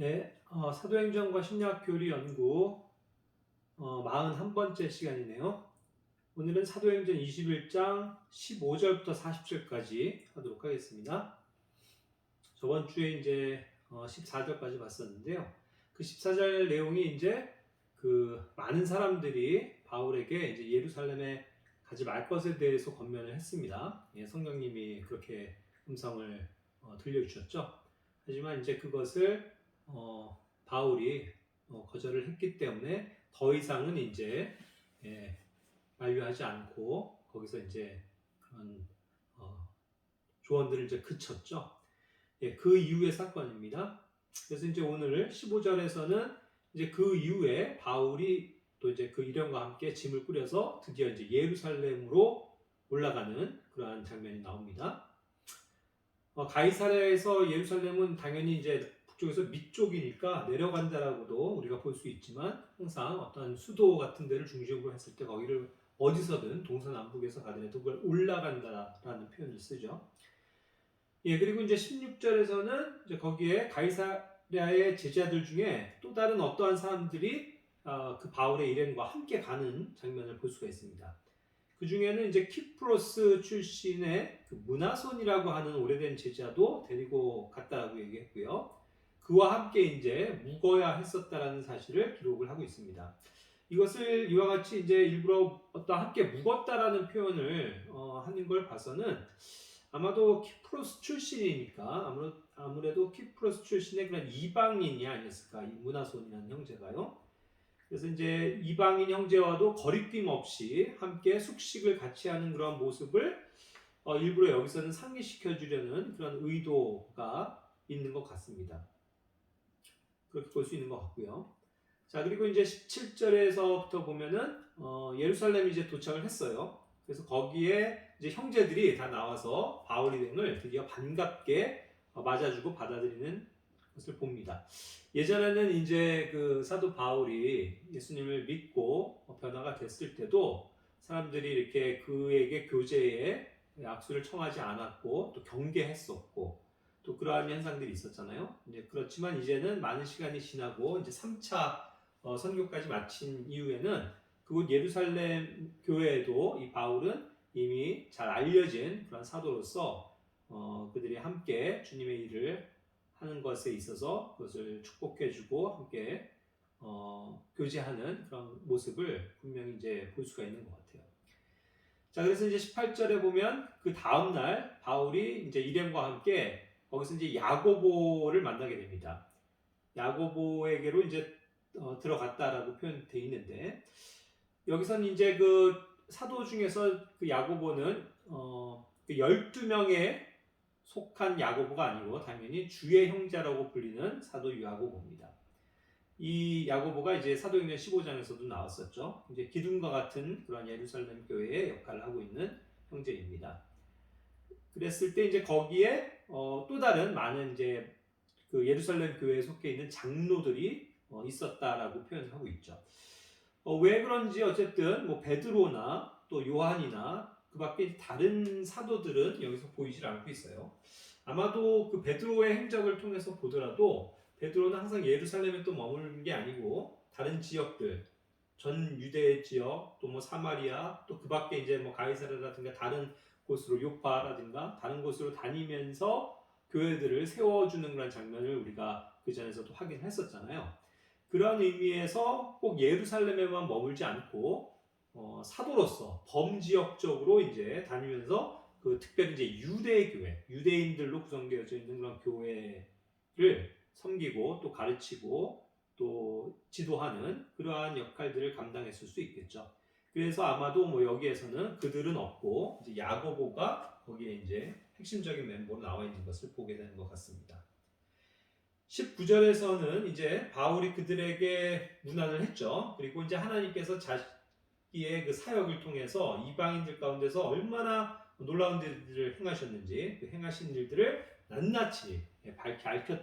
네, 사도행전과 심리학교리 연구 41번째 시간이네요. 오늘은 사도행전 21장 15절부터 40절까지 하도록 하겠습니다. 저번 주에 이제 14절까지 봤었는데요. 그 14절 내용이 이제 그 많은 사람들이 바울에게 이제 예루살렘에 가지 말 것에 대해서 권면을 했습니다. 예, 성령님이 그렇게 음성을 들려주셨죠. 하지만 이제 그것을 바울이 거절을 했기 때문에 더 이상은 이제 만류하지 않고 거기서 이제 그런 조언들을 이제 그쳤죠. 예, 그 이후의 사건입니다. 그래서 이제 오늘 15절에서는 이제 그 이후에 바울이 또 이제 그 일행과 함께 짐을 꾸려서 드디어 이제 예루살렘으로 올라가는 그러한 장면이 나옵니다. 가이사랴에서 예루살렘은 당연히 이제 북쪽에서 밑쪽이니까 내려간다라고도 우리가 볼 수 있지만 항상 어떤 수도 같은 데를 중심으로 했을 때 거기를 어디서든 동서남북에서 가더라도 그걸 올라간다라는 표현을 쓰죠. 예, 그리고 이제 16절에서는 이제 거기에 가이사랴의 제자들 중에 또 다른 어떠한 사람들이 그 바울의 일행과 함께 가는 장면을 볼 수가 있습니다. 그 중에는 이제 키프로스 출신의 그 문하손이라고 하는 오래된 제자도 데리고 갔다라고 얘기했고요. 그와 함께 이제 묵어야 했었다라는 사실을 기록을 하고 있습니다. 이것을 이와 같이 이제 일부러 어떤 함께 묵었다라는 표현을 하는 걸 봐서는 아마도 키프로스 출신이니까 아무래도 키프로스 출신의 그런 이방인이 아니었을까, 이 문하손이라는 형제가요. 그래서 이제 이방인 형제와도 거리낌 없이 함께 숙식을 같이 하는 그런 모습을 일부러 여기서는 상기시켜 주려는 그런 의도가 있는 것 같습니다. 그렇게 볼 수 있는 것 같고요. 자, 그리고 이제 17절에서부터 보면은 예루살렘에 이제 도착을 했어요. 그래서 거기에 이제 형제들이 다 나와서 바울 일행을 드디어 반갑게 맞아주고 받아들이는 것을 봅니다. 예전에는 이제 그 사도 바울이 예수님을 믿고 변화가 됐을 때도 사람들이 이렇게 그에게 교제에 악수를 청하지 않았고 또 경계했었고 또 그러한 현상들이 있었잖아요. 이제 그렇지만 이제는 많은 시간이 지나고 이제 3차 선교까지 마친 이후에는 그곳 예루살렘 교회에도 이 바울은 이미 잘 알려진 그런 사도로서 그들이 함께 주님의 일을 하는 것에 있어서 그것을 축복해주고 함께 교제하는 그런 모습을 분명히 이제 볼 수가 있는 것 같아요. 자, 그래서 이제 18절에 보면 그 다음 날 바울이 이제 일행과 함께 거기서 이제 야고보를 만나게 됩니다. 야고보에게로 이제 들어갔다라고 표현되어 있는데 여기서는 이제 그 사도 중에서 그 야고보는 그 12명에 속한 야고보가 아니고 당연히 주의 형제라고 불리는 사도 야고보입니다. 이 야고보가 이제 사도행전 15장에서도 나왔었죠. 이제 기둥과 같은 그런 예루살렘 교회의 역할을 하고 있는 형제입니다. 그랬을 때 이제 거기에 또 다른 많은 이제 그 예루살렘 교회에 속해 있는 장로들이 있었다라고 표현을 하고 있죠. 왜 그런지 어쨌든 뭐 베드로나 또 요한이나 그 밖에 다른 사도들은 여기서 보이질 않고 있어요. 아마도 그 베드로의 행적을 통해서 보더라도 베드로는 항상 예루살렘에 또 머무는 게 아니고 다른 지역들, 전 유대 지역, 또 뭐 사마리아, 또 그 밖에 이제 뭐 가이사랴라든가 다른 곳으로 요파라든가 다른 곳으로 다니면서 교회들을 세워주는 그런 장면을 우리가 그 전에서도 확인했었잖아요. 그런 의미에서 꼭 예루살렘에만 머물지 않고 사도로서 범지역적으로 이제 다니면서 그 특별히 이제 유대교회, 유대인들로 구성되어져 있는 그런 교회를 섬기고 또 가르치고 또 지도하는 그러한 역할들을 감당했을 수 있겠죠. 그래서 아마도 뭐 여기에서는 그들은 없고 이제 야고보가 거기에 이제 핵심적인 멤버로 나와 있는 것을 보게 되는 것 같습니다. 19절에서는 이제 바울이 그들에게 문안을 했죠. 그리고 이제 하나님께서 자기의 그 사역을 통해서 이방인들 가운데서 얼마나 놀라운 일들을 행하셨는지 그 행하신 일들을 낱낱이 밝히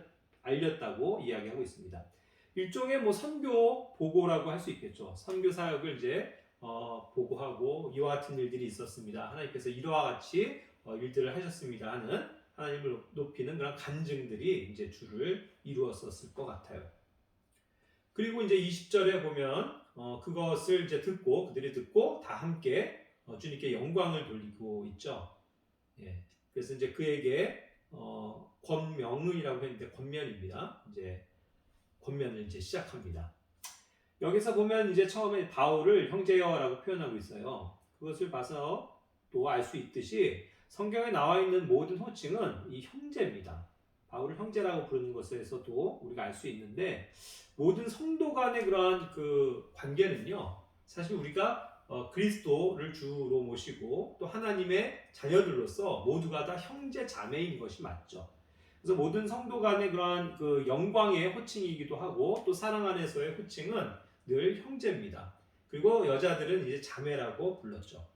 알렸다고 이야기하고 있습니다. 일종의 뭐 선교 보고라고 할 수 있겠죠. 선교 사역을 이제 보고하고 이와 같은 일들이 있었습니다. 하나님께서 이와 같이 일들을 하셨습니다 하는 하나님을 높이는 그런 간증들이 이제 주를 이루었었을 것 같아요. 그리고 이제 20절에 보면 그것을 이제 그들이 듣고 다 함께 주님께 영광을 돌리고 있죠. 예. 그래서 이제 그에게 권명의라고 했는데 권면입니다. 이제 권면을 이제 시작합니다. 여기서 보면 이제 처음에 바울을 형제여라고 표현하고 있어요. 그것을 봐서 또 알 수 있듯이 성경에 나와 있는 모든 호칭은 이 형제입니다. 바울을 형제라고 부르는 것에서도 우리가 알 수 있는데 모든 성도 간의 그러한 그 관계는요. 사실 우리가 그리스도를 주로 모시고 또 하나님의 자녀들로서 모두가 다 형제 자매인 것이 맞죠. 그래서 모든 성도 간의 그러한 그 영광의 호칭이기도 하고 또 사랑 안에서의 호칭은 늘 형제입니다. 그리고 여자들은 이제 자매라고 불렀죠.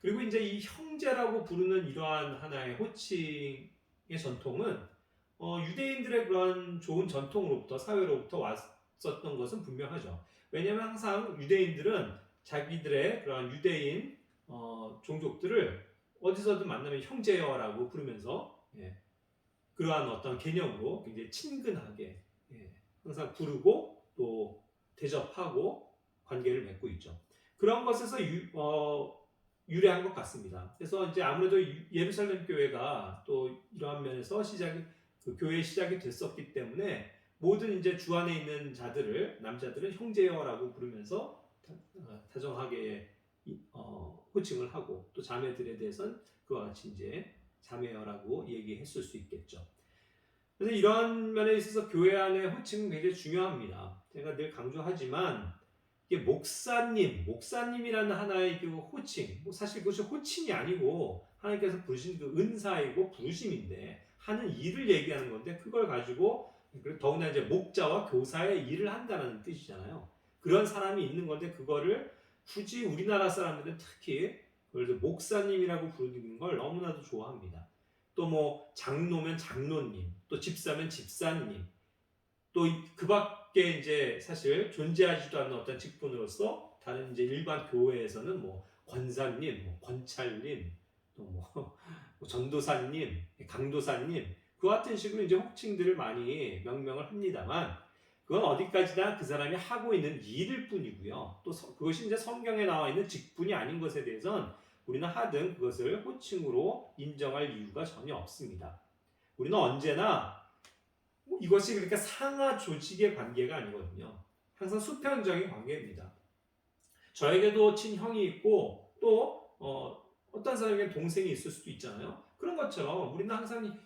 그리고 이제 이 형제라고 부르는 이러한 하나의 호칭의 전통은 유대인들의 그런 좋은 전통으로부터 사회로부터 왔었던 것은 분명하죠. 왜냐하면 항상 유대인들은 자기들의 그런 유대인 종족들을 어디서든 만나면 형제여라고 부르면서 그러한 어떤 개념으로 굉장히 친근하게 항상 부르고 또 대접하고 관계를 맺고 있죠. 그런 것에서 유래한 것 같습니다. 그래서 이제 아무래도 예루살렘 교회가 또 이러한 면에서 그 교회의 시작이 됐었기 때문에 모든 이제 주 안에 있는 남자들은 형제여라고 부르면서 다정하게 호칭을 하고 또 자매들에 대해서는 그와 같이 이제 자매여라고 얘기했을 수 있겠죠. 그래서 이런 면에 있어서 교회 안의 호칭은 굉장히 중요합니다. 제가 늘 강조하지만 이게 목사님이라는 하나의 그 호칭, 사실 그것이 호칭이 아니고 하나님께서 부르신 그 은사이고 부르심인데 하는 일을 얘기하는 건데 그걸 가지고 더구나 이제 목자와 교사의 일을 한다는 뜻이잖아요. 그런 사람이 있는 건데 그거를 굳이 우리나라 사람들은 특히 그걸 목사님이라고 부르는 걸 너무나도 좋아합니다. 또 뭐 장로면 장로님, 또 집사면 집사님, 또 그 밖에 이제 사실 존재하지도 않는 어떤 직분으로서 다른 이제 일반 교회에서는 뭐 권사님, 뭐 권찰님, 또 뭐 전도사님, 강도사님 그 같은 식으로 이제 호칭들을 많이 명명을 합니다만 그건 어디까지나 그 사람이 하고 있는 일일 뿐이고요. 또 그것이 이제 성경에 나와 있는 직분이 아닌 것에 대해서는 우리는 하등 그것을 호칭으로 인정할 이유가 전혀 없습니다. 우리는 언제나 이것이 그러니까 상하 조직의 관계가 아니거든요. 항상 수평적인 관계입니다. 저에게도 친형이 있고 또 어떤 사람에게 동생이 있을 수도 있잖아요. 그런 것처럼 우리는 항상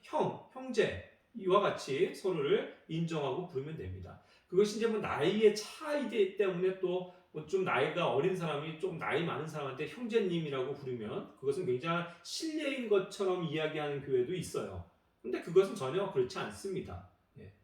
형제 이와 같이 서로를 인정하고 부르면 됩니다. 그것이 이제 뭐 나이의 차이기 때문에 또 좀 나이가 어린 사람이 좀 나이 많은 사람한테 형제님이라고 부르면 그것은 굉장히 실례인 것처럼 이야기하는 교회도 있어요. 근데 그것은 전혀 그렇지 않습니다.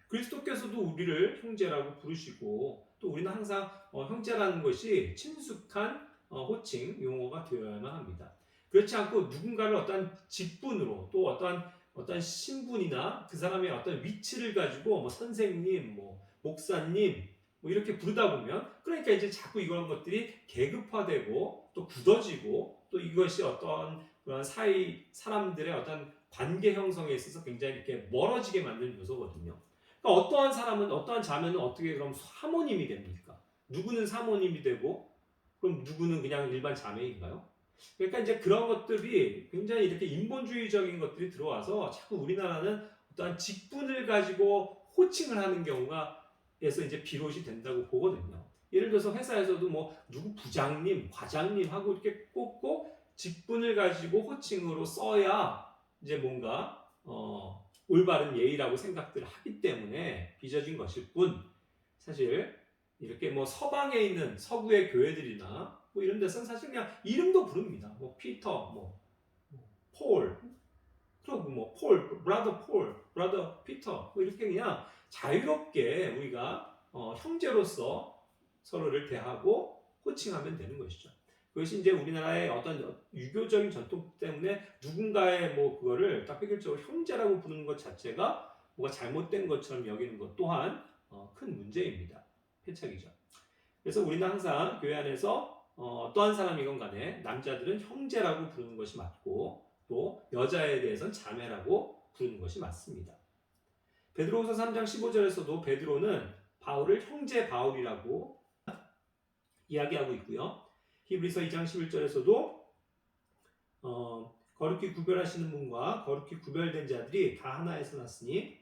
그리스도께서도 우리를 형제라고 부르시고 또 우리는 항상 형제라는 것이 친숙한 호칭 용어가 되어야만 합니다. 그렇지 않고 누군가를 어떤 직분으로 또 어떤 신분이나 그 사람의 어떤 위치를 가지고 뭐 선생님, 뭐 목사님 뭐 이렇게 부르다 보면 그러니까 이제 자꾸 이런 것들이 계급화되고 또 굳어지고 또 이것이 어떤 그런 사람들의 어떤 관계 형성에 있어서 굉장히 이렇게 멀어지게 만드는 요소거든요. 그러니까 어떠한 사람은 어떠한 자매는 어떻게 그럼 사모님이 됩니까? 누구는 사모님이 되고 그럼 누구는 그냥 일반 자매인가요? 그러니까 이제 그런 것들이 굉장히 이렇게 인본주의적인 것들이 들어와서 자꾸 우리나라는 어떠한 직분을 가지고 호칭을 하는 경우가 에서 이제 비롯이 된다고 보거든요. 예를 들어서 회사에서도 뭐 누구 부장님, 과장님 하고 이렇게 꼽고 직분을 가지고 호칭으로 써야 이제 뭔가 올바른 예의라고 생각들을 하기 때문에 빚어진 것일 뿐 사실 이렇게 뭐 서방에 있는 서구의 교회들이나 뭐 이런 데서는 사실 그냥 이름도 부릅니다. 뭐 피터, 뭐 폴, 그리고 뭐 폴, 브라더 피터 뭐 이렇게 그냥 자유롭게 우리가 형제로서 서로를 대하고 호칭하면 되는 것이죠. 그것이 이제 우리나라의 어떤 유교적인 전통 때문에 누군가의 뭐 그거를 딱 획일적으로 형제라고 부르는 것 자체가 뭐가 잘못된 것처럼 여기는 것 또한 큰 문제입니다. 패착이죠. 그래서 우리는 항상 교회 안에서 어떠한 사람이건 간에 남자들은 형제라고 부르는 것이 맞고 또 여자에 대해서는 자매라고 부르는 것이 맞습니다. 베드로후서 3장 15절에서도 베드로는 바울을 형제 바울이라고 이야기하고 있고요. 히브리서 2장 11절에서도 거룩히 구별하시는 분과 거룩히 구별된 자들이 다 하나에서 났으니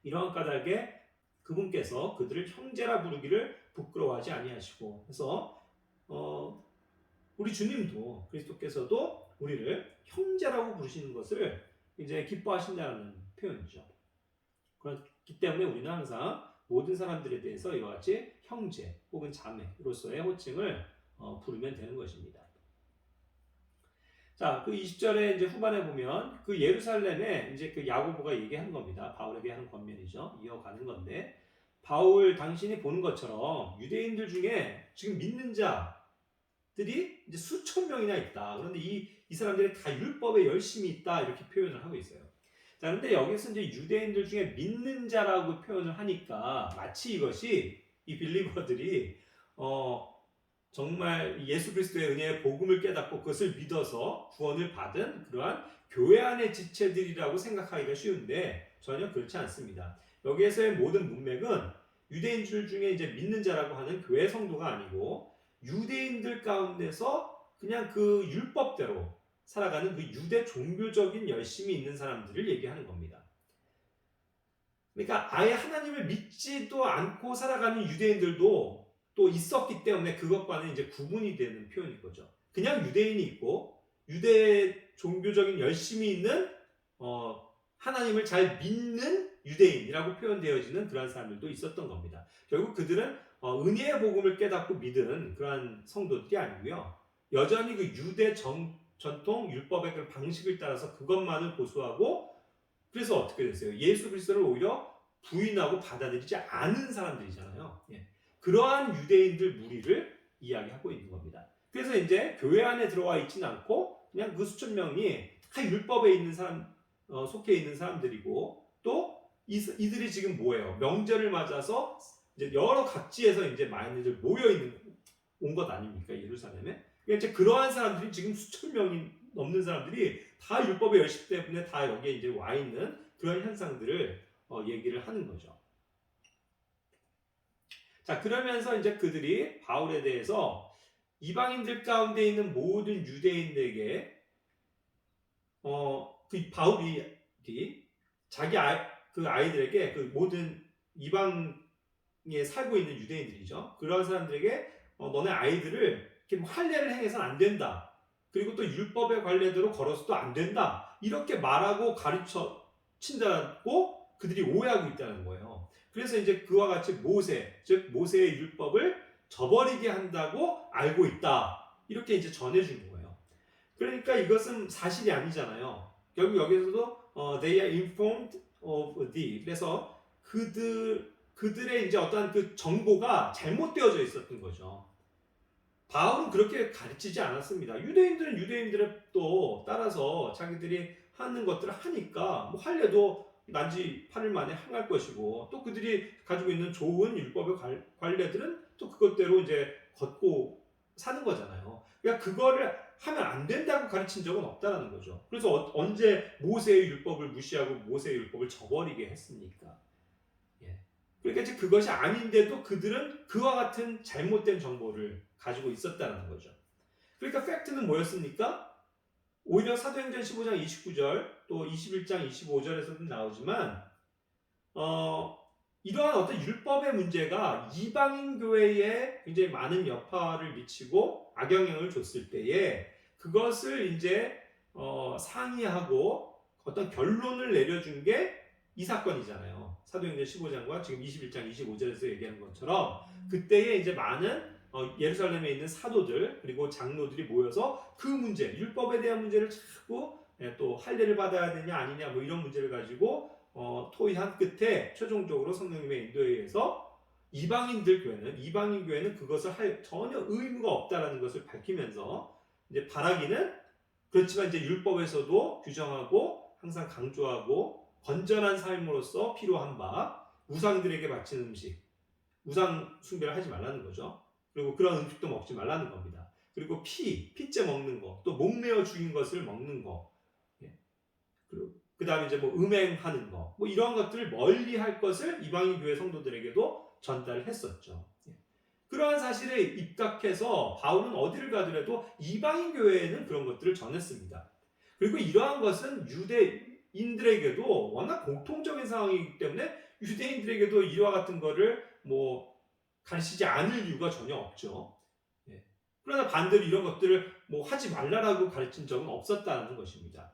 이러한 까닭에 그분께서 그들을 형제라 부르기를 부끄러워하지 아니하시고, 그래서 우리 주님도 그리스도께서도 우리를 형제라고 부르시는 것을 이제 기뻐하신다는 표현이죠. 그렇기 때문에 우리는 항상 모든 사람들에 대해서 이와 같이 형제 혹은 자매로서의 호칭을 부르면 되는 것입니다. 자, 그 20절에 이제 후반에 보면 그 예루살렘에 이제 그 야고보가 얘기하는 겁니다. 바울에게 하는 권면이죠. 이어가는 건데, 바울 당신이 보는 것처럼 유대인들 중에 지금 믿는 자들이 이제 수천 명이나 있다. 그런데 이 사람들이 다 율법에 열심히 있다. 이렇게 표현을 하고 있어요. 자, 그런데 여기서 이제 유대인들 중에 믿는 자라고 표현을 하니까 마치 이것이 이 빌리버들이 정말 예수 그리스도의 은혜의 복음을 깨닫고 그것을 믿어서 구원을 받은 그러한 교회 안의 지체들이라고 생각하기가 쉬운데 전혀 그렇지 않습니다. 여기에서의 모든 문맥은 유대인들 중에 이제 믿는 자라고 하는 교회 성도가 아니고 유대인들 가운데서 그냥 그 율법대로 살아가는 그 유대 종교적인 열심이 있는 사람들을 얘기하는 겁니다. 그러니까 아예 하나님을 믿지도 않고 살아가는 유대인들도 또 있었기 때문에 그것과는 이제 구분이 되는 표현인 거죠. 그냥 유대인이 있고 유대 종교적인 열심이 있는 하나님을 잘 믿는 유대인이라고 표현되어지는 그런 사람들도 있었던 겁니다. 결국 그들은 은혜의 복음을 깨닫고 믿은 그러한 성도들이 아니고요. 여전히 그 유대 전통 율법의 그 방식을 따라서 그것만을 고수하고, 그래서 어떻게 됐어요? 예수 그리스도를 오히려 부인하고 받아들이지 않은 사람들이잖아요. 예. 그러한 유대인들 무리를 이야기하고 있는 겁니다. 그래서 이제 교회 안에 들어와 있지는 않고 그냥 그 수천 명이 다 율법에 있는 사람, 속해 있는 사람들이고, 또 이들이 지금 뭐예요? 명절을 맞아서 이제 여러 각지에서 이제 많이들 모여 있는 온 것 아닙니까? 예루살렘에. 그러니까 이제 그러한 사람들이 지금 수천 명이 넘는 사람들이 다 율법의 열심 때문에 다 여기에 이제 와 있는 그런 현상들을 얘기를 하는 거죠. 자, 그러면서 이제 그들이 바울에 대해서 이방인들 가운데 있는 모든 유대인들에게 그 바울이 자기 그 아이들에게 그 모든 이방에 살고 있는 유대인들이죠. 그런 사람들에게 너네 아이들을 이렇게 할례를 행해서는 안 된다. 그리고 또 율법의 관례대로 걸어서도 안 된다. 이렇게 말하고 가르쳐 친다고 그들이 오해하고 있다는 거예요. 그래서 이제 그와 같이 모세, 즉 모세의 율법을 저버리게 한다고 알고 있다. 이렇게 이제 전해준 거예요. 그러니까 이것은 사실이 아니잖아요. 결국 여기서도 they are informed of thee. 그래서 그들의 이제 어떠한 그 정보가 잘못되어져 있었던 거죠. 바울은 그렇게 가르치지 않았습니다. 유대인들은 유대인들의 또 따라서 자기들이 하는 것들을 하니까 뭐 할례도 난지 8일 만에 행할 것이고, 또 그들이 가지고 있는 좋은 율법의 관례들은 또 그것대로 이제 걷고 사는 거잖아요. 그러니까 그거를 하면 안 된다고 가르친 적은 없다라는 거죠. 그래서 언제 모세의 율법을 무시하고 모세의 율법을 저버리게 했습니까? 예. 그러니까 이제 그것이 아닌데도 그들은 그와 같은 잘못된 정보를 가지고 있었다는 거죠. 그러니까 팩트는 뭐였습니까? 오히려 사도행전 15장 29절 또 21장 25절에서도 나오지만 이러한 어떤 율법의 문제가 이방인 교회에 굉장히 많은 여파를 미치고 악영향을 줬을 때에 그것을 이제 상의하고 어떤 결론을 내려준 게 이 사건이잖아요. 사도행전 15장과 지금 21장 25절에서 얘기하는 것처럼 그때에 이제 많은 예루살렘에 있는 사도들 그리고 장로들이 모여서 그 문제, 율법에 대한 문제를 자꾸 또 할례를 받아야 되냐 아니냐 뭐 이런 문제를 가지고 토의한 끝에 최종적으로 성령님의 인도에 의해서 이방인 교회는 그것을 할 전혀 의무가 없다라는 것을 밝히면서 이제 바라기는 그렇지만 이제 율법에서도 규정하고 항상 강조하고 건전한 삶으로서 필요한 바 우상들에게 바치는 음식, 우상 숭배를 하지 말라는 거죠. 그리고 그런 음식도 먹지 말라는 겁니다. 그리고 피째 먹는 거, 또 목매어 죽인 것을 먹는 거, 그리고 그 다음에 이제 뭐 음행하는 거, 뭐 이런 것들을 멀리 할 것을 이방인 교회 성도들에게도 전달을 했었죠. 그러한 사실에 입각해서 바울은 어디를 가더라도 이방인 교회에는 그런 것들을 전했습니다. 그리고 이러한 것은 유대인들에게도 워낙 공통적인 상황이기 때문에 유대인들에게도 이와 같은 거를 뭐 가르치지 않을 이유가 전혀 없죠. 그러나 반대로 이런 것들을 뭐 하지 말라라고 가르친 적은 없었다는 것입니다.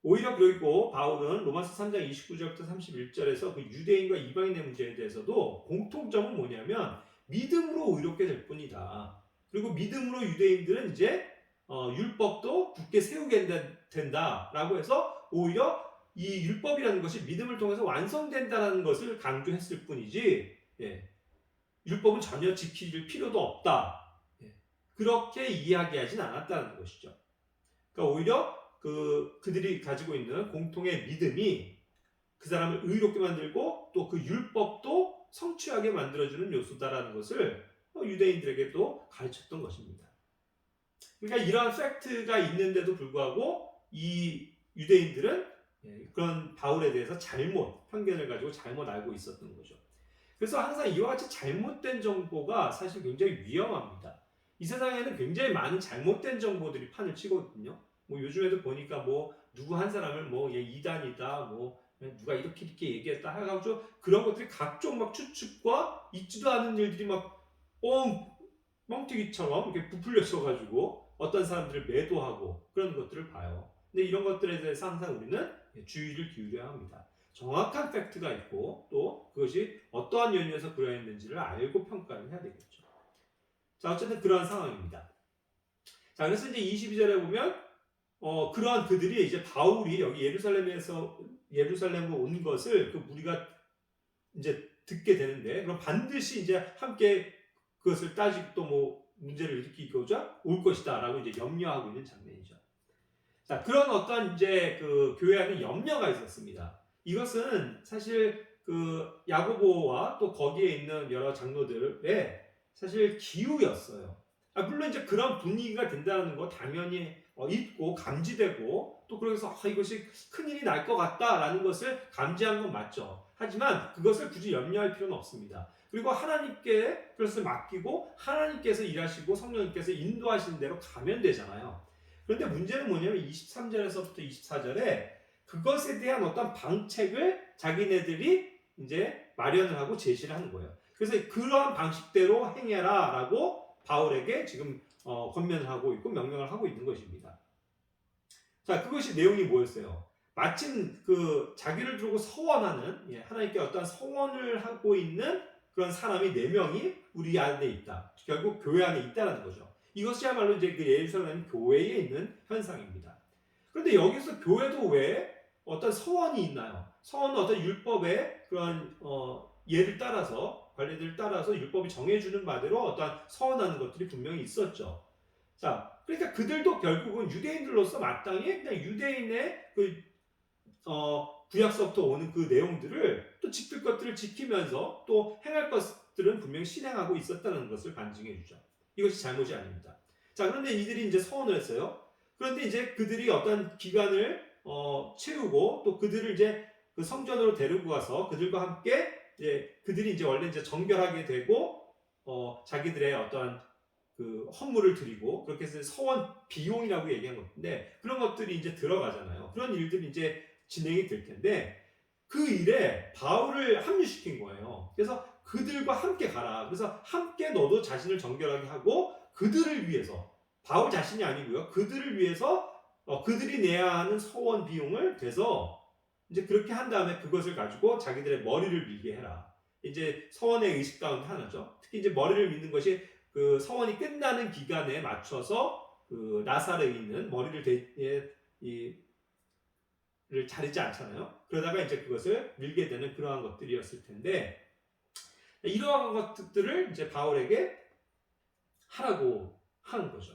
오히려 그리고 바울은 로마서 3장 29절부터 31절에서 그 유대인과 이방인의 문제에 대해서도 공통점은 뭐냐면 믿음으로 의롭게 될 뿐이다. 그리고 믿음으로 유대인들은 이제 율법도 굳게 세우게 된다라고 해서 오히려 이 율법이라는 것이 믿음을 통해서 완성된다는 것을 강조했을 뿐이지 율법은 전혀 지킬 필요도 없다. 그렇게 이야기하진 않았다는 것이죠. 그러니까 오히려 그들이 가지고 있는 공통의 믿음이 그 사람을 의롭게 만들고 또 그 율법도 성취하게 만들어주는 요소다라는 것을 유대인들에게도 가르쳤던 것입니다. 그러니까 이러한 팩트가 있는데도 불구하고 이 유대인들은 그런 바울에 대해서 편견을 가지고 잘못 알고 있었던 거죠. 그래서 항상 이와 같이 잘못된 정보가 사실 굉장히 위험합니다. 이 세상에는 굉장히 많은 잘못된 정보들이 판을 치거든요. 뭐 요즘에도 보니까 뭐 누구 한 사람을 뭐 얘 이단이다, 뭐 누가 이렇게 얘기했다 해가지고 그런 것들이 각종 막 추측과 있지도 않은 일들이 막 뻥튀기처럼 이렇게 부풀려져가지고 어떤 사람들을 매도하고 그런 것들을 봐요. 근데 이런 것들에 대해서 항상 우리는 주의를 기울여야 합니다. 정확한 팩트가 있고 또 그것이 어떠한 연유에서 그러했는지를 알고 평가를 해야 되겠죠. 자, 어쨌든 그러한 상황입니다. 자, 그래서 이제 22절에 보면 그러한 그들이 이제 바울이 여기 예루살렘으로 온 것을 그 무리가 이제 듣게 되는데 그럼 반드시 이제 함께 그것을 따지고 또 뭐 문제를 일으키고자 올 것이다라고 이제 염려하고 있는 장면이죠. 자, 그런 어떤 이제 그 교회 안에 염려가 있었습니다. 이것은 사실 그 야고보와 또 거기에 있는 여러 장로들의 사실 기우였어요. 물론 이제 그런 분위기가 된다는 거 당연히 있고 감지되고 또 그래서 이것이 큰일이 날 것 같다라는 것을 감지한 건 맞죠. 하지만 그것을 굳이 염려할 필요는 없습니다. 그리고 하나님께 그것을 맡기고 하나님께서 일하시고 성령님께서 인도하시는 대로 가면 되잖아요. 그런데 문제는 뭐냐면 23절에서부터 24절에 그것에 대한 어떤 방책을 자기네들이 이제 마련을 하고 제시를 하는 거예요. 그래서 그러한 방식대로 행해라라고 바울에게 지금 권면을 하고 있고 명령을 하고 있는 것입니다. 자, 그것이 내용이 뭐였어요? 마침 그 자기를 두고 서원하는 하나님께 어떤 서원을 하고 있는 그런 사람이 4명이 우리 안에 있다. 결국 교회 안에 있다는 거죠. 이것이야말로 이제 그 예루살렘 교회에 있는 현상입니다. 그런데 여기서 교회도 왜 어떤 서원이 있나요? 서원은 어떤 율법의 그런 예를 따라서 관례들을 따라서 율법이 정해주는 바대로 어떤 서원하는 것들이 분명히 있었죠. 자, 그러니까 그들도 결국은 유대인들로서 마땅히 그냥 유대인의 구약서부터 오는 그 내용들을 또 지킬 것들을 지키면서 또 행할 것들은 분명히 실행하고 있었다는 것을 반증해 주죠. 이것이 잘못이 아닙니다. 자, 그런데 이들이 이제 서원을 했어요. 그런데 이제 그들이 어떤 기간을 채우고 또 그들을 이제 그 성전으로 데리고 가서 그들과 함께 그들이 이제 원래 이제 정결하게 되고 자기들의 어떠한 그 헌물을 드리고 그렇게 해서 서원 비용이라고 얘기한 건데 그런 것들이 이제 들어가잖아요. 그런 일들이 이제 진행이 될 텐데 그 일에 바울을 합류시킨 거예요. 그래서 그들과 함께 가라. 그래서 함께 너도 자신을 정결하게 하고 그들을 위해서 바울 자신이 아니고요. 그들을 위해서 그들이 내야 하는 서원 비용을 대서 이제 그렇게 한 다음에 그것을 가지고 자기들의 머리를 밀게 해라. 이제 서원의 의식 가운데 하나죠. 특히 이제 머리를 밀는 것이 그 서원이 끝나는 기간에 맞춰서 그 나사렛에 있는 머리를 자르지 않잖아요. 그러다가 이제 그것을 밀게 되는 그러한 것들이었을 텐데 이러한 것들을 이제 바울에게 하라고 하는 거죠.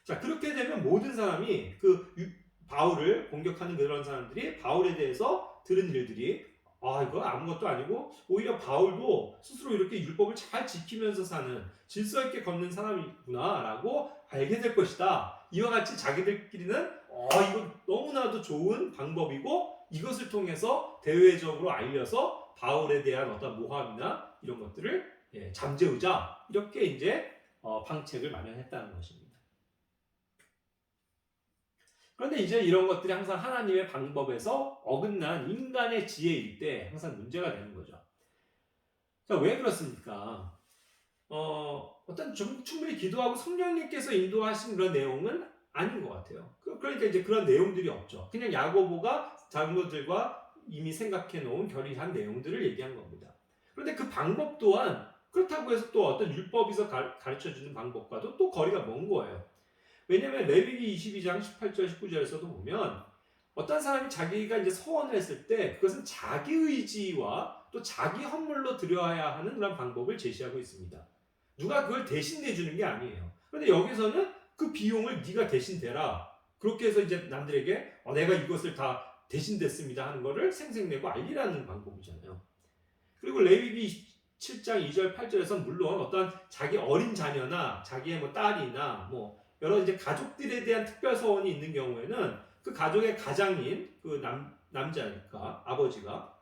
자, 그렇게 되면 모든 사람이 바울을 공격하는 그런 사람들이 바울에 대해서 들은 일들이 이거 아무것도 아니고 오히려 바울도 스스로 이렇게 율법을 잘 지키면서 사는 질서 있게 걷는 사람이구나 라고 알게 될 것이다. 이와 같이 자기들끼리는 이거 너무나도 좋은 방법이고 이것을 통해서 대외적으로 알려서 바울에 대한 어떤 모함이나 이런 것들을 잠재우자 이렇게 이제 방책을 마련했다는 것입니다. 그런데 이제 이런 것들이 항상 하나님의 방법에서 어긋난 인간의 지혜일 때 항상 문제가 되는 거죠. 자, 왜 그렇습니까? 어떤 좀 충분히 기도하고 성령님께서 인도하신 그런 내용은 아닌 것 같아요. 그러니까 이제 그런 내용들이 없죠. 그냥 야고보가 장로들과 이미 생각해 놓은 결의한 내용들을 얘기한 겁니다. 그런데 그 방법 또한 그렇다고 해서 또 어떤 율법에서 가르쳐 주는 방법과도 또 거리가 먼 거예요. 왜냐하면 레위기 22장 18절 19절에서도 보면 어떤 사람이 자기가 이제 서원을 했을 때 그것은 자기 의지와 또 자기 헌물로 드려야 하는 그런 방법을 제시하고 있습니다. 누가 그걸 대신 내주는 게 아니에요. 그런데 여기서는 그 비용을 네가 대신 대라. 그렇게 해서 이제 남들에게 내가 이것을 다 대신 댔습니다 하는 거를 생색내고 알리라는 방법이잖아요. 그리고 레위기 7장 2절 8절에서 물론 어떤 자기 어린 자녀나 자기의 뭐 딸이나 뭐 여러 이제 가족들에 대한 특별 서원이 있는 경우에는 그 가족의 가장인 그 남자니까 아버지가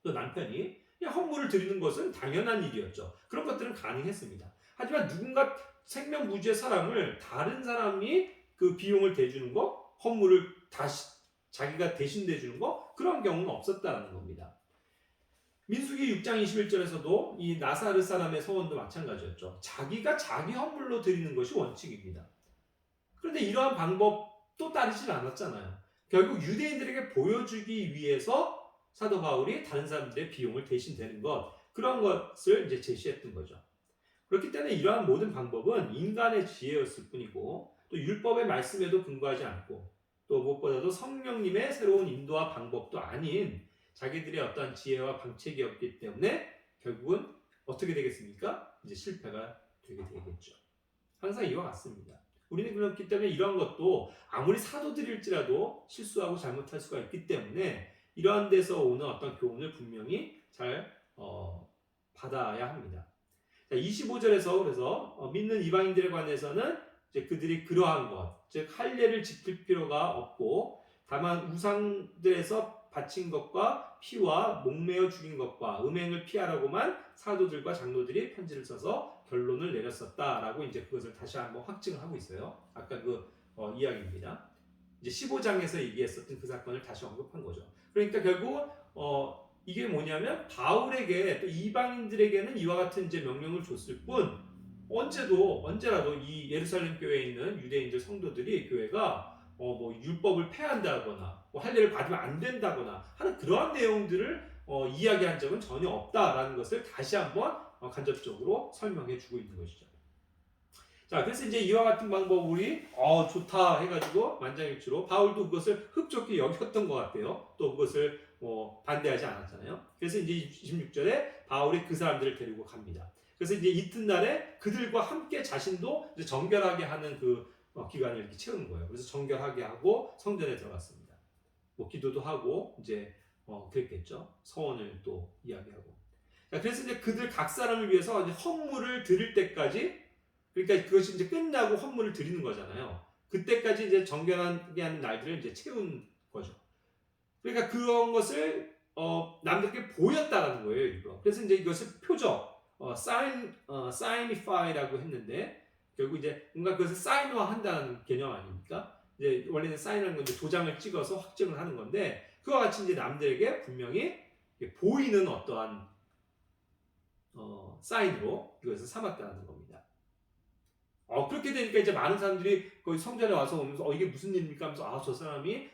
또 남편이 헌물을 드리는 것은 당연한 일이었죠. 그런 것들은 가능했습니다. 하지만 누군가 생명무지의 사람을 다른 사람이 그 비용을 대주는 거, 헌물을 다시 자기가 대신 대주는 거 그런 경우는 없었다는 겁니다. 민수기 6장 21절에서도 이 나사르 사람의 서원도 마찬가지였죠. 자기가 자기 헌물로 드리는 것이 원칙입니다. 그런데 이러한 방법도 따르질 않았잖아요. 결국 유대인들에게 보여주기 위해서 사도 바울이 다른 사람들의 비용을 대신 대는 것, 그런 것을 이제 제시했던 거죠. 그렇기 때문에 이러한 모든 방법은 인간의 지혜였을 뿐이고 또 율법의 말씀에도 근거하지 않고 또 무엇보다도 성령님의 새로운 인도와 방법도 아닌 자기들의 어떤 지혜와 방책이었기 때문에 결국은 어떻게 되겠습니까? 이제 실패가 되게 되겠죠. 항상 이와 같습니다. 우리는 그렇기 때문에 이런 것도 아무리 사도들일지라도 실수하고 잘못할 수가 있기 때문에 이러한 데서 오는 어떤 교훈을 분명히 잘 받아야 합니다. 25절에서 그래서 믿는 이방인들에 관해서는 이제 그들이 그러한 것, 즉 할례를 지킬 필요가 없고 다만 우상들에서 바친 것과 피와 목매어 죽인 것과 음행을 피하라고만 사도들과 장로들이 편지를 써서 결론을 내렸었다라고 이제 그것을 다시 한번 확증을 하고 있어요. 아까 그 이야기입니다. 이제 15장에서 얘기했었던 그 사건을 다시 언급한 거죠. 그러니까 결국 이게 뭐냐면 바울에게 또 이방인들에게는 이와 같은 이제 명령을 줬을 뿐 언제라도 이 예루살렘 교회에 있는 유대인들 성도들이 교회가 뭐 율법을 폐한다거나 뭐 할례를 받으면 안 된다거나 하는 그러한 내용들을 이야기한 적은 전혀 없다라는 것을 다시 한번 간접적으로 설명해 주고 있는 것이죠. 자, 그래서 이제 이와 같은 방법이 좋다 해가지고 만장일치로 바울도 그것을 흡족히 여겼던 것 같아요. 또 그것을 반대하지 않았잖아요. 그래서 이제 26절에 바울이 그 사람들을 데리고 갑니다. 그래서 이제 이튿날에 그들과 함께 자신도 이제 정결하게 하는 그 기간을 이렇게 채우는 거예요. 그래서 정결하게 하고 성전에 들어갔습니다. 뭐 기도도 하고 이제 그랬겠죠. 서원을 또 이야기하고. 자, 그래서 이제 그들 각 사람을 위해서 이제 헌물을 드릴 때까지, 그러니까 그것이 이제 끝나고 헌물을 드리는 거잖아요. 그때까지 이제 정결하게 하는 날들을 이제 채운 거죠. 그러니까 그런 것을 남들에게 보였다라는 거예요, 일부러. 그래서 이제 이것을 표적, signify라고 했는데 결국 이제 뭔가 그것을 사인화한다는 개념 아닙니까? 이제 원래는 사인하는 건 이제 도장을 찍어서 확증을 하는 건데 그와 같이 이제 남들에게 분명히 보이는 어떠한 사인으로 이것을 삼았다는 겁니다. 그렇게 되니까 이제 많은 사람들이 거기 성전에 와서 오면서 이게 무슨 일입니까? 하면서 저 사람이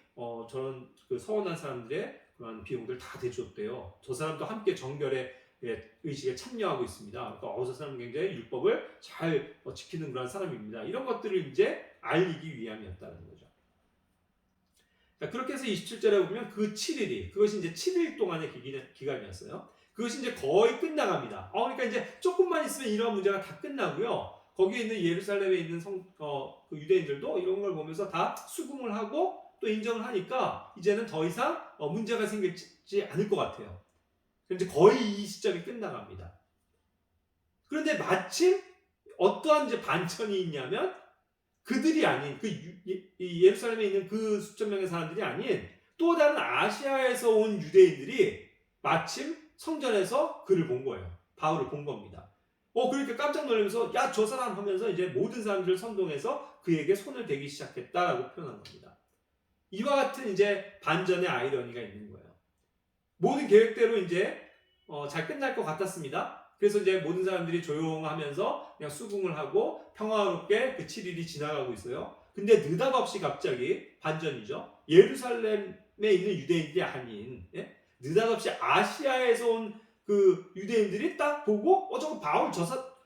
저런 그 서원한 사람들의 그런 비용들 다 대줬대요. 저 사람도 함께 정결의 의식에 참여하고 있습니다. 그러니까 저 사람은 굉장히 율법을 잘 지키는 그런 사람입니다. 이런 것들을 이제 알리기 위함이었다는 거죠. 자, 그렇게 해서 27절에 보면 그 7일이 그것이 이제 7일 동안의 기간이었어요. 그것이 이제 거의 끝나갑니다. 그러니까 이제 조금만 있으면 이러한 문제가 다 끝나고요. 거기에 있는 예루살렘에 있는 그 유대인들도 이런 걸 보면서 다 수긍을 하고 또 인정을 하니까 이제는 더 이상 문제가 생기지 않을 것 같아요. 이제 거의 이 시점이 끝나갑니다. 그런데 마침 어떠한 이제 반전이 있냐면 그들이 아닌 이 예루살렘에 있는 그 수천 명의 사람들이 아닌 또 다른 아시아에서 온 유대인들이 마침 성전에서 그를 본 거예요. 바울을 본 겁니다. 그러니까 깜짝 놀라면서 야, 저 사람 하면서 이제 모든 사람들을 선동해서 그에게 손을 대기 시작했다라고 표현한 겁니다. 이와 같은 이제 반전의 아이러니가 있는 거예요. 모든 계획대로 이제 잘 끝날 것 같았습니다. 그래서 이제 모든 사람들이 조용하면서 그냥 수긍을 하고 평화롭게 그 7일이 지나가고 있어요. 근데 느닷없이 갑자기 반전이죠. 예루살렘에 있는 유대인들이 아닌, 예? 느닷없이 아시아에서 온 그 유대인들이 딱 보고 저거 바울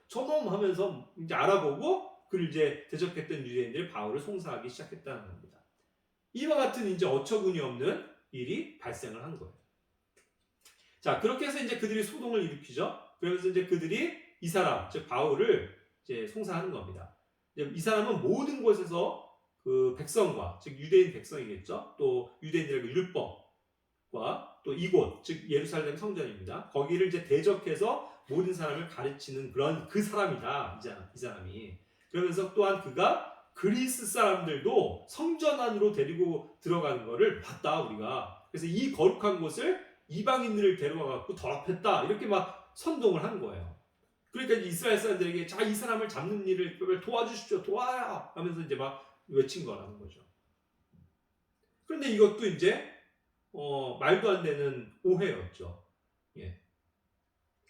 저놈 하면서 이제 알아보고 그를 이제 대적했던 유대인들이 바울을 송사하기 시작했다는 겁니다. 이와 같은 이제 어처구니 없는 일이 발생을 한 거예요. 자, 그렇게 해서 이제 그들이 소동을 일으키죠. 그러면서 이제 그들이 이 사람, 즉 바울을 이제 송사하는 겁니다. 이 사람은 모든 곳에서 그 백성과, 즉 유대인 백성이겠죠. 또 유대인들의 율법과 또 이곳, 즉 예루살렘 성전입니다. 거기를 이제 대적해서 모든 사람을 가르치는 그런 그 사람이다. 이 사람이. 그러면서 또한 그가 그리스 사람들도 성전 안으로 데리고 들어가는 것을 봤다, 우리가. 그래서 이 거룩한 곳을 이방인들을 데려와갖고 더럽혔다. 이렇게 막 선동을 한 거예요. 그러니까 이스라엘 사람들에게 자, 이 사람을 잡는 일을 도와주십시오. 도와요. 하면서 이제 막 외친 거라는 거죠. 그런데 이것도 이제 말도 안 되는 오해였죠. 예.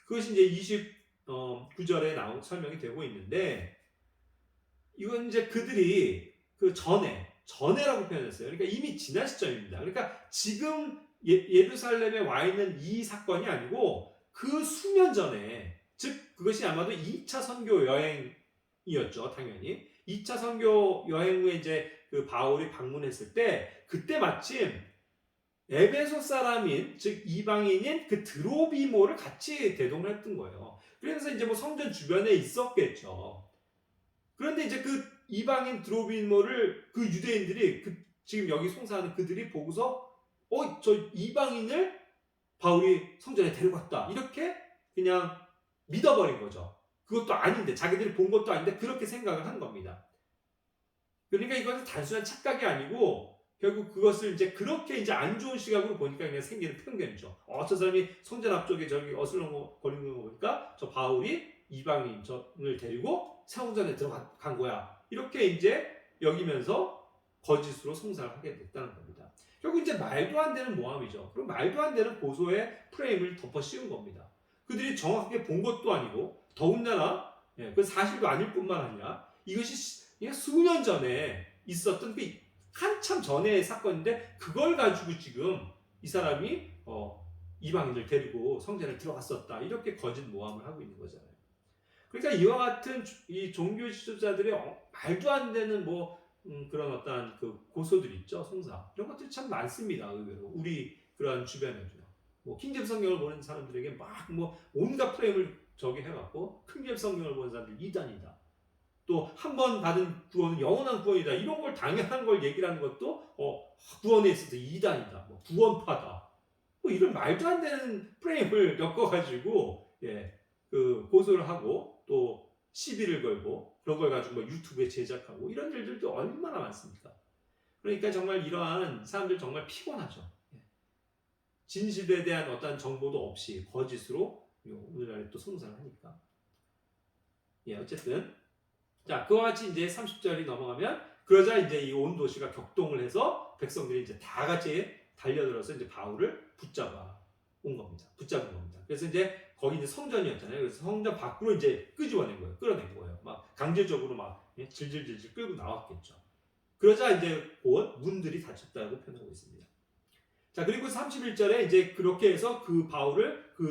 그것이 이제 29절에 나온 설명이 되고 있는데 이건 이제 그들이 그 전에라고 표현했어요. 그러니까 이미 지난 시점입니다. 그러니까 지금 예루살렘에 와 있는 이 사건이 아니고 그 수년 전에, 즉 그것이 아마도 2차 선교 여행이었죠. 당연히 2차 선교 여행 후에 이제 그 바울이 방문했을 때 그때 마침 에베소 사람인, 즉 이방인인 그 드로비모를 같이 대동을 했던 거예요. 그래서 이제 뭐 성전 주변에 있었겠죠. 그런데 이제 그 이방인 드로비모를 그 유대인들이 지금 여기 송사하는 그들이 보고서 저 이방인을 바울이 성전에 데려갔다. 이렇게 그냥 믿어버린 거죠. 그것도 아닌데, 자기들이 본 것도 아닌데 그렇게 생각을 한 겁니다. 그러니까 이것은 단순한 착각이 아니고 결국 그것을 이제 그렇게 이제 안 좋은 시각으로 보니까 그냥 생기는 편견이죠. 저 사람이 성전 앞쪽에 저기 어슬렁거리는 거 보니까 저 바울이 이방인을 데리고 성전에 들어간 거야. 이렇게 이제 여기면서 거짓으로 송사를 하게 됐다는 겁니다. 결국 이제 말도 안 되는 모함이죠. 그리고 말도 안 되는 고소의 프레임을 덮어 씌운 겁니다. 그들이 정확하게 본 것도 아니고 더군다나 그 사실도 아닐 뿐만 아니라 이것이 수년 전에 있었던 그 한참 전의 사건인데 그걸 가지고 지금 이 사람이 이방인을 데리고 성전에 들어갔었다. 이렇게 거짓 모함을 하고 있는 거잖아요. 그러니까 이와 같은 이 종교 지도자들의 말도 안 되는 그런 어떤 그 고소들 있죠, 송사. 이런 것들이 참 많습니다, 의외로. 우리 그런 주변에도요. 킹제임스 성경을 보는 사람들에게 막 온갖 프레임을 저기 해갖고 킹제임스 성경을 보는 사람들 이단이다. 또 한 번 받은 구원은 영원한 구원이다. 이런 걸 당연한 걸 얘기를 하는 것도 구원에 있어서 이단이다. 구원파다. 이런 말도 안 되는 프레임을 엮어가지고 그 고소를 하고 또 시비를 걸고 그런 걸 가지고 유튜브에 제작하고 이런 일들도 얼마나 많습니까? 그러니까 정말 이러한 사람들 정말 피곤하죠. 진실에 대한 어떤 정보도 없이 거짓으로 오늘날에 또 송사를 하니까. 어쨌든 자, 그와 같이 이제 30절이 넘어가면 그러자 이제 이 온 도시가 격동을 해서 백성들이 이제 다 같이 달려들어서 이제 바울을 붙잡은 겁니다. 그래서 이제 거기 이제 성전이었잖아요. 그래서 성전 밖으로 이제 끌어낸 거예요. 막 강제적으로 질질질질 끌고 나왔겠죠. 그러자 이제 곧 문들이 닫혔다고 표현하고 있습니다. 자, 그리고 31절에 이제 그렇게 해서 그 바울을 그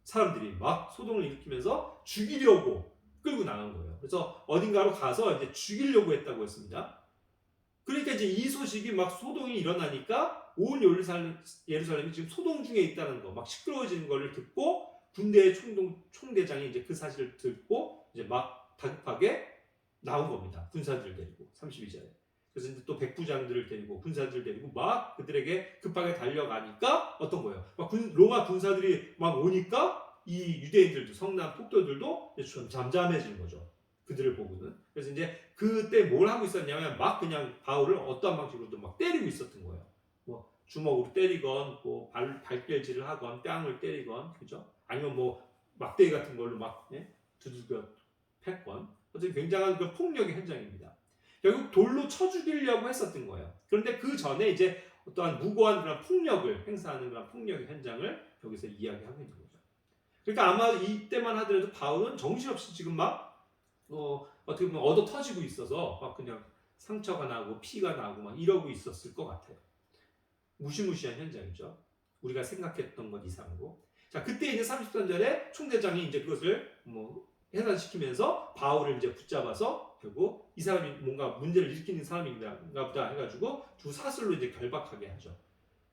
사람들이 막 소동을 일으키면서 죽이려고 끌고 나간 거예요. 그래서 어딘가로 가서 이제 죽이려고 했다고 했습니다. 그러니까 이제 이 소식이 막 소동이 일어나니까 온 예루살렘이 지금 소동 중에 있다는 거, 막 시끄러워지는 거를 듣고 군대의 총대장이 이제 그 사실을 듣고 이제 막 다급하게 나온 겁니다. 군사들을 데리고 32절에. 그래서 이제 또 백부장들을 데리고 군사들을 데리고 막 그들에게 급하게 달려가니까 어떤 거예요? 막 로마 군사들이 막 오니까 이 유대인들도 성난 폭도들도 좀 잠잠해진 거죠. 그들을 보고는. 그래서 이제 그때 뭘 하고 있었냐면 막 그냥 바울을 어떠한 방식으로도 막 때리고 있었던 거예요. 뭐 주먹으로 때리건, 뭐 발길질을 하건, 뺨을 때리건, 그죠? 아니면 뭐 막대기 같은 걸로 막 두들겨 팼건. 어쨌든 굉장한 그 폭력의 현장입니다. 결국 돌로 쳐 죽이려고 했었던 거예요. 그런데 그 전에 이제 어떠한 무고한 그런 폭력을 행사하는 그런 폭력의 현장을 여기서 이야기하고 있는 거죠. 그러니까 아마 이때만 하더라도 바울은 정신없이 지금 막 어떻게 보면 얻어 터지고 있어서 막 그냥 상처가 나고 피가 나고 막 이러고 있었을 것 같아요. 무시무시한 현장이죠. 우리가 생각했던 것 이상으로. 자, 그때 이제 33절에 총대장이 이제 그것을 뭐 해산시키면서 바울을 이제 붙잡아서 결국 이 사람이 뭔가 문제를 일으키는 사람인가 보다 해가지고 두 사슬로 이제 결박하게 하죠.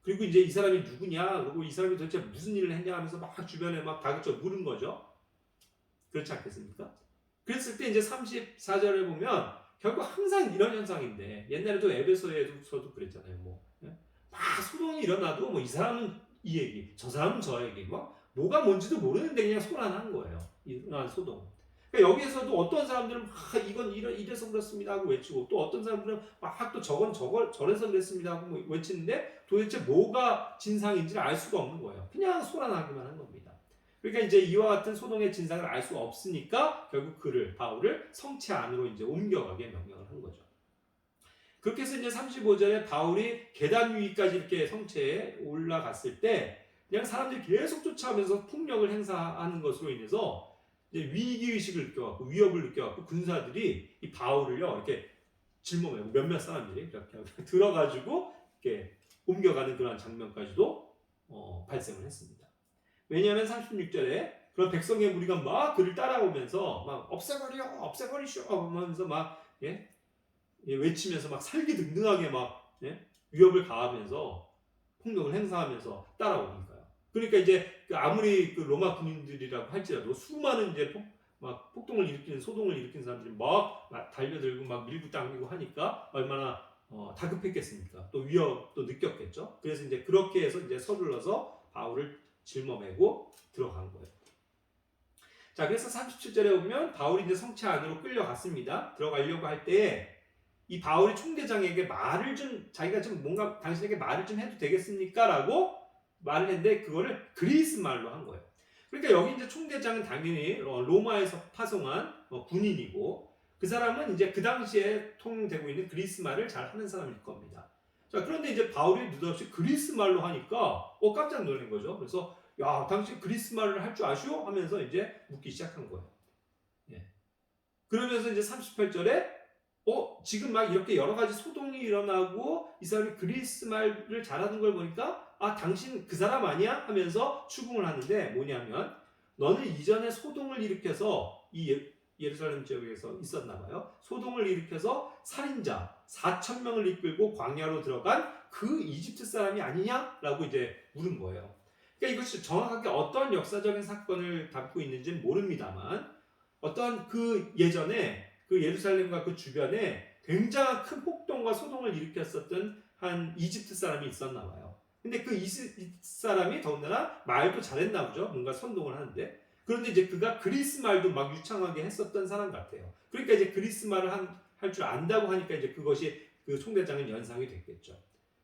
그리고 이제 이 사람이 누구냐, 그리고 이 사람이 도대체 무슨 일을 했냐 하면서 막 주변에 막 다그쳐 물은 거죠. 그렇지 않겠습니까? 그랬을 때 이제 34절에 보면 결국 항상 이런 현상인데 옛날에도 에베소에서도 그랬잖아요. 막 소동이 일어나도 뭐 이 사람은 이 얘기, 저 사람은 저 얘기, 뭐가 뭔지도 모르는데 그냥 소란한 거예요. 일어난 소동. 그러니까 여기에서도 어떤 사람들은 막 이건 이래서 그렇습니다 하고 외치고 또 어떤 사람들은 막 또 저건 저래서 그랬습니다 하고 뭐 외치는데 도대체 뭐가 진상인지를 알 수가 없는 거예요. 그냥 소란하기만 한 겁니다. 그러니까 이제 이와 같은 소동의 진상을 알 수 없으니까 결국 바울을 성체 안으로 이제 옮겨가게 명령을 한 거죠. 그렇게 해서 이제 35절에 바울이 계단 위까지 이렇게 성체에 올라갔을 때 그냥 사람들이 계속 쫓아오면서 폭력을 행사하는 것으로 인해서 이제 위기의식을 느껴갖고 위협을 느껴갖고 군사들이 이 바울을요 이렇게 짊어매고 몇몇 사람들이 이렇게 들어가지고 이렇게 옮겨가는 그런 장면까지도 발생을 했습니다. 왜냐하면 36절에 그런 백성의 무리가 막 그를 따라오면서 막 없애버리쇼 하면서 막 외치면서 막 살기등등하게 막 위협을 가하면서 폭력을 행사하면서 따라오니까요. 그러니까 이제 아무리 그 로마 군인들이라고 할지라도 수많은 이제 폭동을 일으키는 소동을 일으키는 사람들이 막 달려들고 막 밀고 당기고 하니까 얼마나 다급했겠습니까? 또 위협도 느꼈겠죠. 그래서 이제 그렇게 해서 이제 서둘러서 바울을 짊어매고 들어간 거예요. 자, 그래서 37절에 보면 바울이 이제 성체 안으로 끌려갔습니다. 들어가려고 할 때 이 바울이 총대장에게 자기가 좀 뭔가 당신에게 말을 좀 해도 되겠습니까? 라고 말을 했는데 그거를 그리스 말로 한 거예요. 그러니까 여기 이제 총대장은 당연히 로마에서 파송한 군인이고 그 사람은 이제 그 당시에 통용되고 있는 그리스 말을 잘 하는 사람일 겁니다. 자, 그런데 이제 바울이 느닷없이 그리스 말로 하니까 깜짝 놀란 거죠. 그래서 야, 당신 그리스 말을 할 줄 아시오? 하면서 이제 묻기 시작한 거예요. 그러면서 이제 38절에 지금 막 이렇게 여러 가지 소동이 일어나고 이 사람이 그리스 말을 잘하는 걸 보니까 당신 그 사람 아니야? 하면서 추궁을 하는데 뭐냐면 너는 이전에 소동을 일으켜서 이 예루살렘 지역에서 있었나 봐요. 소동을 일으켜서 살인자 4,000명을 이끌고 광야로 들어간 그 이집트 사람이 아니냐? 라고 이제 물은 거예요. 그러니까 이것이 정확하게 어떤 역사적인 사건을 담고 있는지는 모릅니다만 어떤 그 예전에 그 예루살렘과 그 주변에 굉장한 큰 폭동과 소동을 일으켰었던 한 이집트 사람이 있었나 봐요. 근데 그 이집트 사람이 더군다나 말도 잘했나 보죠. 뭔가 선동을 하는데. 그런데 이제 그가 그리스 말도 막 유창하게 했었던 사람 같아요. 그러니까 이제 그리스 말을 할 줄 안다고 하니까 이제 그것이 그 총대장은 연상이 됐겠죠.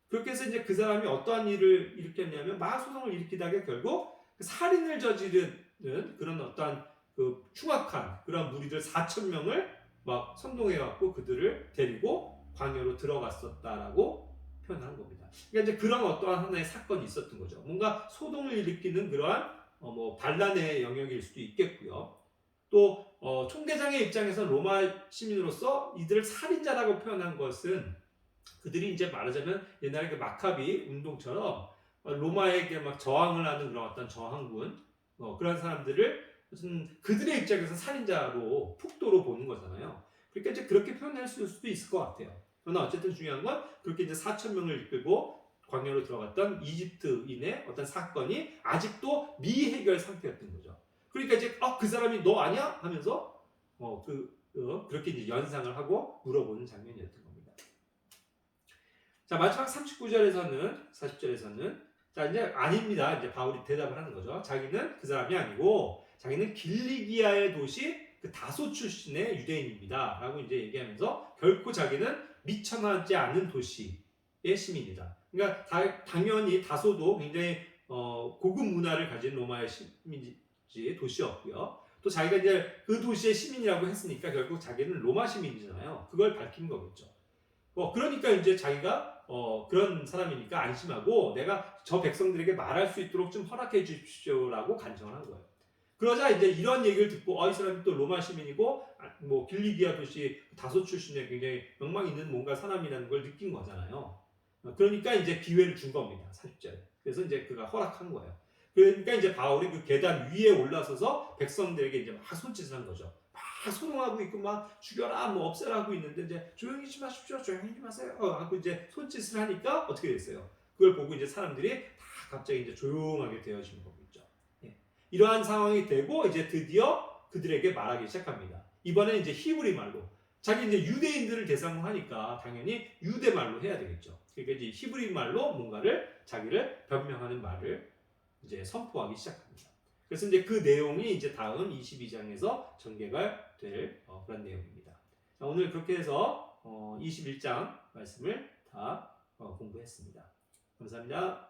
그렇게 해서 이제 그 사람이 어떠한 일을 일으켰냐면 막 소동을 일으키다가 결국 살인을 저지르는 그런 어떠한 그 흉악한 그런 무리들 4,000명을 막 선동해갖고 그들을 데리고 광야로 들어갔었다라고 표현한 겁니다. 그러니까 이제 그런 어떠한 하나의 사건이 있었던 거죠. 뭔가 소동을 일으키는 그러한 반란의 영역일 수도 있겠고요. 또 총대장의 입장에서 로마 시민으로서 이들을 살인자라고 표현한 것은 그들이 이제 말하자면 옛날에 그 마카비 운동처럼 로마에게 막 저항을 하는 그런 어떤 저항군 그런 사람들을 무슨 그들의 입장에서 살인자로 폭도로 보는 거잖아요. 그러니까 이제 그렇게 표현할 수도 있을 것 같아요. 그러나 어쨌든 중요한 건 그렇게 이제 4,000명을 이끌고 광야로 들어갔던 이집트인의 어떤 사건이 아직도 미해결 상태였던 거죠. 그러니까 이제 그 사람이 너 아니야? 하면서 그렇게 이제 연상을 하고 물어보는 장면이었던 겁니다. 자, 마지막 39절에서는 40절에서는 자 이제 아닙니다. 이제 바울이 대답을 하는 거죠. 자기는 그 사람이 아니고 자기는 길리기아의 도시 그 다소 출신의 유대인입니다라고 이제 얘기하면서 결코 자기는 미천하지 않은 도시의 시민이다. 그러니까 당연히 다소도 굉장히 고급 문화를 가진 로마의 시민지 도시였고요. 또 자기가 이제 그 도시의 시민이라고 했으니까 결국 자기는 로마 시민이잖아요. 그걸 밝힌 거겠죠. 그러니까 이제 자기가 그런 사람이니까 안심하고 내가 저 백성들에게 말할 수 있도록 좀 허락해 주십시오라고 간청을 한 거예요. 그러자 이제 이런 얘기를 듣고 이 사람이 또 로마 시민이고 뭐 길리기아 도시 다소 출신의 굉장히 명망 있는 뭔가 사람이라는 걸 느낀 거잖아요. 그러니까 이제 기회를 준 겁니다. 40절에. 그래서 이제 그가 허락한 거예요. 그러니까 이제 바울이 그 계단 위에 올라서서 백성들에게 이제 막 손짓을 한 거죠. 막 소동하고 있고 막 죽여라 뭐 없애라 하고 있는데 이제 조용히 좀 하십시오. 조용히 좀 하세요. 하고 이제 손짓을 하니까 어떻게 됐어요? 그걸 보고 이제 사람들이 다 갑자기 이제 조용하게 되어지는 거겠죠. 예. 이러한 상황이 되고 이제 드디어 그들에게 말하기 시작합니다. 이번에 이제 히브리 말로. 자기 이제 유대인들을 대상으로 하니까 당연히 유대 말로 해야 되겠죠. 그러니까 이제 히브리 말로 뭔가를 자기를 변명하는 말을 이제 선포하기 시작합니다. 그래서 이제 그 내용이 이제 다음 22장에서 전개가 될 그런 내용입니다. 자, 오늘 그렇게 해서 21장 말씀을 다 공부했습니다. 감사합니다.